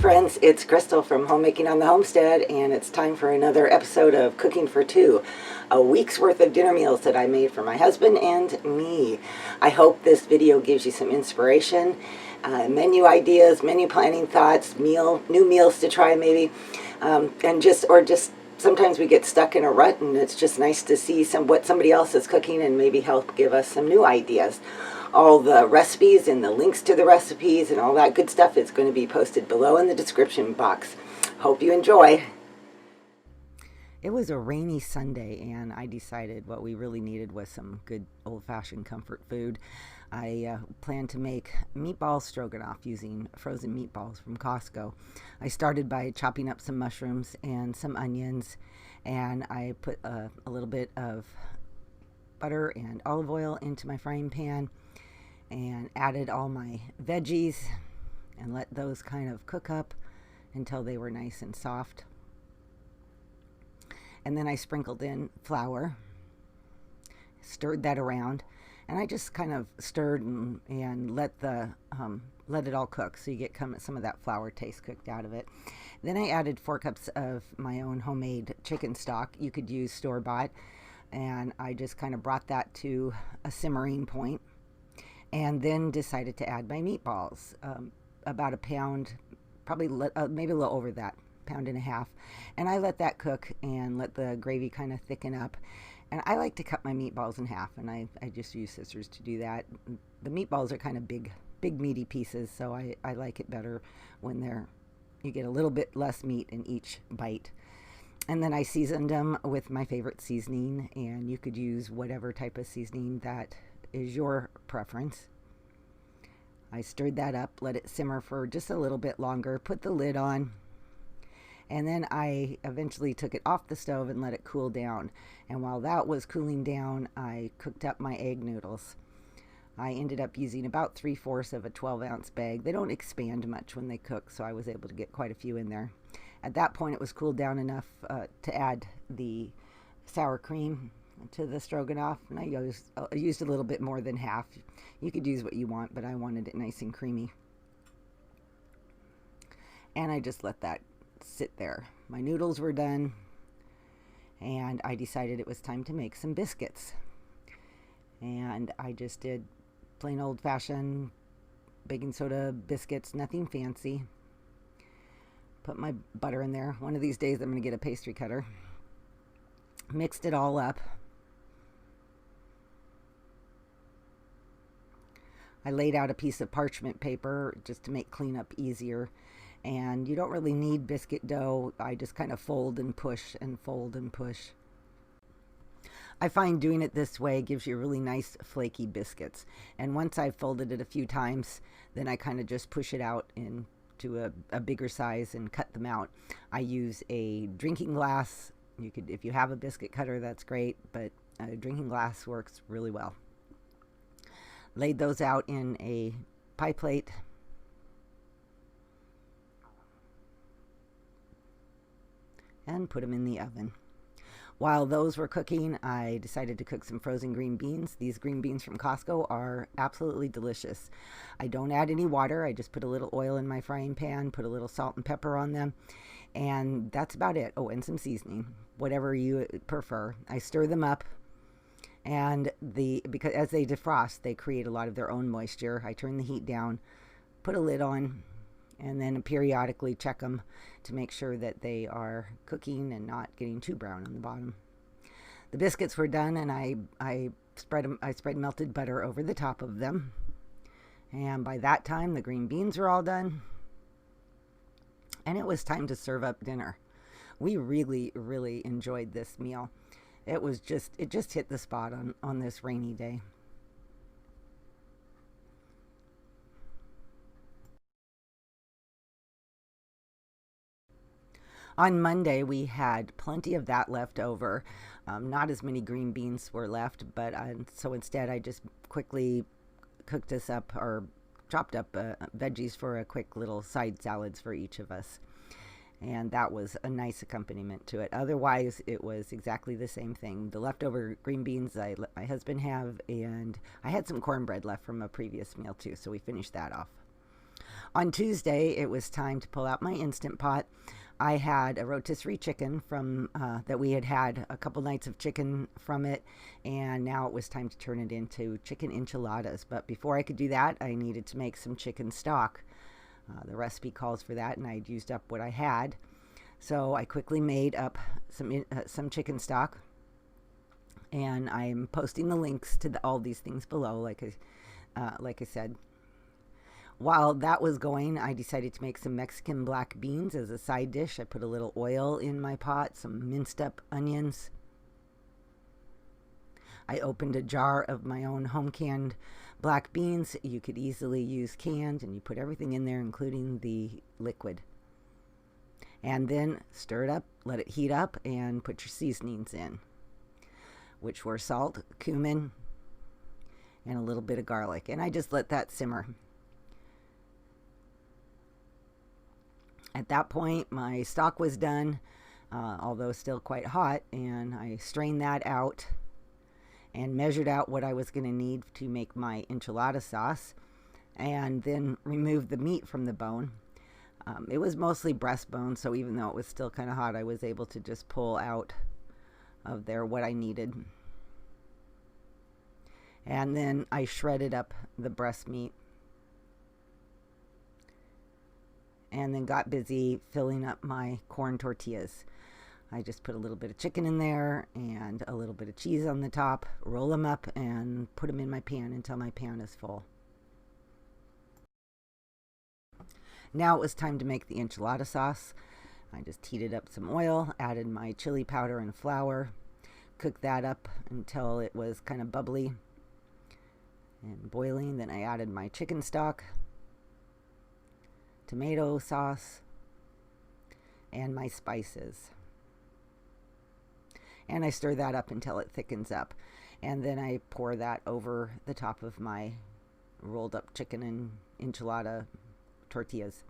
friends, it's Crystal from Homemaking on the Homestead, and it's time for another episode of Cooking for Two, a week's worth of dinner meals that I made for my husband and me. I hope this video gives you some inspiration, menu ideas, menu planning thoughts, new meals to try maybe, and just sometimes we get stuck in a rut, and it's just nice to see what somebody else is cooking and maybe help give us some new ideas. All the recipes and the links to the recipes and all that good stuff is going to be posted below in the description box. Hope you enjoy. It was a rainy Sunday, and I decided what we really needed was some good old-fashioned comfort food. I planned to make meatball stroganoff using frozen meatballs from Costco. I started by chopping up some mushrooms and some onions, and I put a little bit of butter and olive oil into my frying pan and added all my veggies and let those kind of cook up until they were nice and soft. And then I sprinkled in flour, stirred that around, and I just kind of stirred and let it all cook so you get some of that flour taste cooked out of it. Then I added 4 cups of my own homemade chicken stock. You could use store-bought, and I just kind of brought that to a simmering point, and then decided to add my meatballs, about a pound, probably maybe a little over that, pound and a half, and I let that cook and let the gravy kind of thicken up. And I like to cut my meatballs in half, and I just use scissors to do that. The meatballs are kind of big meaty pieces, so I like it better when you get a little bit less meat in each bite. And then I seasoned them with my favorite seasoning, and you could use whatever type of seasoning that is your preference. I stirred that up, let it simmer for just a little bit longer, put the lid on, and then I eventually took it off the stove and let it cool down. And while that was cooling down, I cooked up my egg noodles. I ended up using about 3/4 of a 12-ounce bag. They don't expand much when they cook, so I was able to get quite a few in there. At that point, it was cooled down enough to add the sour cream to the stroganoff, and I used a little bit more than half. You could use what you want, but I wanted it nice and creamy. And I just let that sit there. My noodles were done, and I decided it was time to make some biscuits. And I just did plain old-fashioned baking soda biscuits, nothing fancy. Put my butter in there. One of these days I'm going to get a pastry cutter. Mixed it all up. I laid out a piece of parchment paper just to make cleanup easier. And you don't really need biscuit dough. I just kind of fold and push and fold and push. I find doing it this way gives you really nice flaky biscuits. And once I've folded it a few times, then I kind of just push it out into a bigger size and cut them out. I use a drinking glass. You could, if you have a biscuit cutter, that's great, but a drinking glass works really well. Laid those out in a pie plate. And put them in the oven. While those were cooking, I decided to cook some frozen green beans. These green beans from Costco are absolutely delicious. I don't add any water. I just put a little oil in my frying pan, put a little salt and pepper on them, and that's about it. Oh, and some seasoning, whatever you prefer. I stir them up, and because as they defrost, they create a lot of their own moisture. I turn the heat down, put a lid on, and then periodically check them to make sure that they are cooking and not getting too brown on the bottom. The biscuits were done, and I spread melted butter over the top of them. And by that time, the green beans were all done, and it was time to serve up dinner. We really, really enjoyed this meal. It just hit the spot on this rainy day. On Monday, we had plenty of that left over. Not as many green beans were left, but so instead I just quickly cooked us up or chopped up veggies for a quick little side salads for each of us. And that was a nice accompaniment to it. Otherwise, it was exactly the same thing. The leftover green beans I let my husband have, and I had some cornbread left from a previous meal too, so we finished that off. On Tuesday, it was time to pull out my Instant Pot. I had a rotisserie chicken from that we had a couple nights of chicken from it, and now it was time to turn it into chicken enchiladas. But before I could do that, I needed to make some chicken stock. The recipe calls for that, and I'd used up what I had. So I quickly made up some chicken stock, and I'm posting the links to all these things below, like I said. While that was going, I decided to make some Mexican black beans as a side dish. I put a little oil in my pot, some minced up onions. I opened a jar of my own home canned black beans. You could easily use canned, and you put everything in there, including the liquid. And then stir it up, let it heat up, and put your seasonings in, which were salt, cumin, and a little bit of garlic. And I just let that simmer. At that point, my stock was done, although still quite hot, and I strained that out and measured out what I was going to need to make my enchilada sauce, and then removed the meat from the bone. It was mostly breastbone, so even though it was still kind of hot, I was able to just pull out of there what I needed. And then I shredded up the breast meat, and then got busy filling up my corn tortillas. I just put a little bit of chicken in there and a little bit of cheese on the top, roll them up, and put them in my pan until my pan is full. Now it was time to make the enchilada sauce. I just heated up some oil, added my chili powder and flour, cooked that up until it was kind of bubbly and boiling. Then I added my chicken stock, tomato sauce, and my spices. And I stir that up until it thickens up. And then I pour that over the top of my rolled up chicken and enchilada tortillas.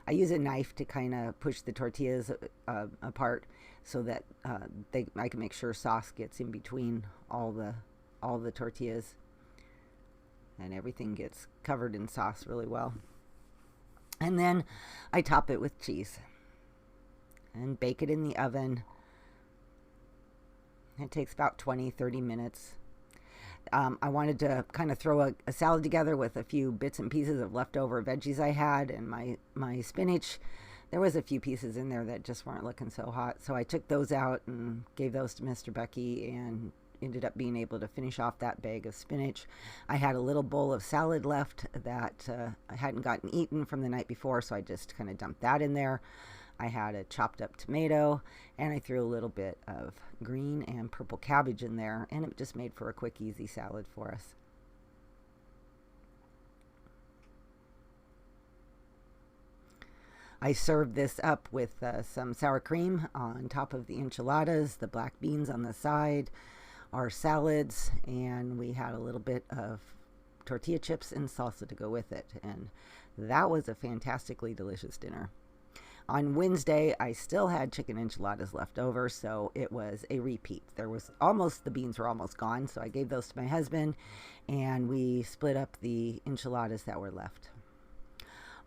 I use a knife to kind of push the tortillas apart so that I can make sure sauce gets in between all the tortillas, and everything gets covered in sauce really well. And then I top it with cheese and bake it in the oven. It takes about 20-30 minutes. I wanted to kind of throw a salad together with a few bits and pieces of leftover veggies I had, and my spinach. There was a few pieces in there that just weren't looking so hot, so I took those out and gave those to Mr. Becky, and ended up being able to finish off that bag of spinach. I had a little bowl of salad left that I hadn't gotten eaten from the night before, so I just kind of dumped that in there. I had a chopped up tomato, and I threw a little bit of green and purple cabbage in there, and it just made for a quick, easy salad for us. I served this up with some sour cream on top of the enchiladas, the black beans on the side, our salads, and we had a little bit of tortilla chips and salsa to go with it. And that was a fantastically delicious dinner. On Wednesday, I still had chicken enchiladas left over, so it was a repeat. The beans were almost gone, so I gave those to my husband, and we split up the enchiladas that were left.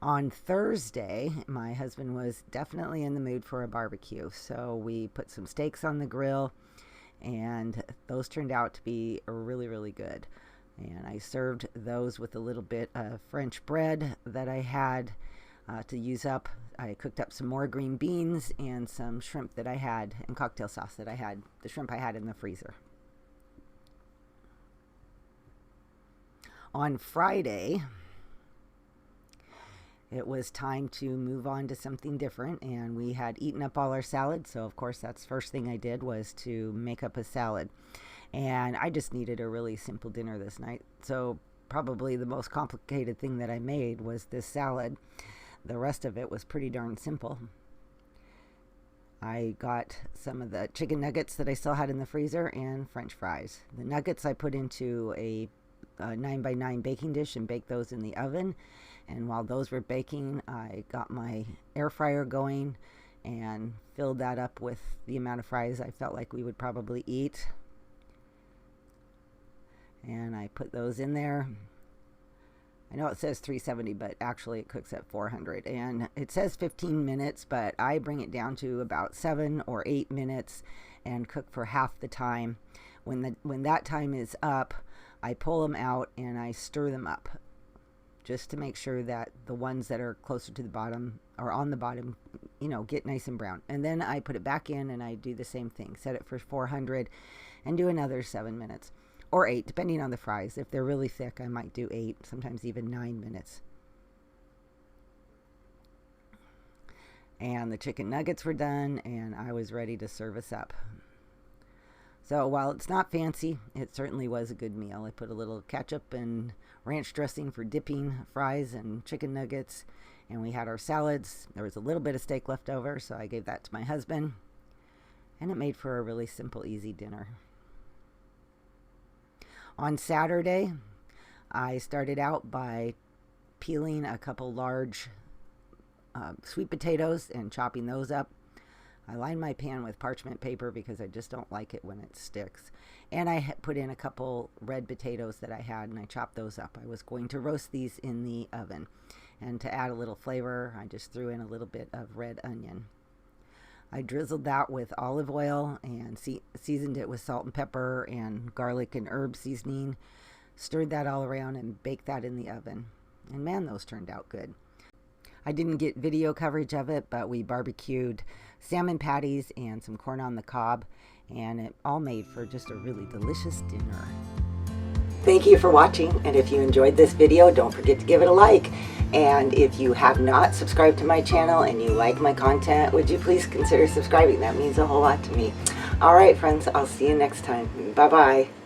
On Thursday, my husband was definitely in the mood for a barbecue, so we put some steaks on the grill, and those turned out to be really, really good. And I served those with a little bit of French bread that I had to use up. I cooked up some more green beans and some shrimp that I had, and cocktail sauce that I had, the shrimp I had in the freezer. On Friday, it was time to move on to something different, and we had eaten up all our salad, so of course that's the first thing I did was to make up a salad. And I just needed a really simple dinner this night, so probably the most complicated thing that I made was this salad. The rest of it was pretty darn simple. I got some of the chicken nuggets that I still had in the freezer and French fries. The nuggets I put into a 9x9 baking dish and baked those in the oven. And while those were baking, I got my air fryer going and filled that up with the amount of fries I felt like we would probably eat. And I put those in there. I know it says 370, but actually it cooks at 400. And it says 15 minutes, but I bring it down to about 7 or 8 minutes and cook for half the time. When that time is up, I pull them out and I stir them up, just to make sure that the ones that are closer to the bottom or on the bottom, you know, get nice and brown. And then I put it back in and I do the same thing. Set it for 400 and do another 7 minutes. Or 8, depending on the fries. If they're really thick, I might do 8, sometimes even 9 minutes. And the chicken nuggets were done, and I was ready to serve us up. So while it's not fancy, it certainly was a good meal. I put a little ketchup and ranch dressing for dipping fries and chicken nuggets, and we had our salads. There was a little bit of steak left over, so I gave that to my husband, and it made for a really simple, easy dinner. On Saturday, I started out by peeling a couple large sweet potatoes and chopping those up. I lined my pan with parchment paper because I just don't like it when it sticks. And I put in a couple red potatoes that I had, and I chopped those up. I was going to roast these in the oven. And to add a little flavor, I just threw in a little bit of red onion. I drizzled that with olive oil and seasoned it with salt and pepper and garlic and herb seasoning. Stirred that all around and baked that in the oven. And man, those turned out good. I didn't get video coverage of it, but we barbecued salmon patties and some corn on the cob, and it all made for just a really delicious dinner. Thank you for watching, and if you enjoyed this video, don't forget to give it a like. And if you have not subscribed to my channel and you like my content, would you please consider subscribing? That means a whole lot to me. All right, friends, I'll see you next time. Bye-bye.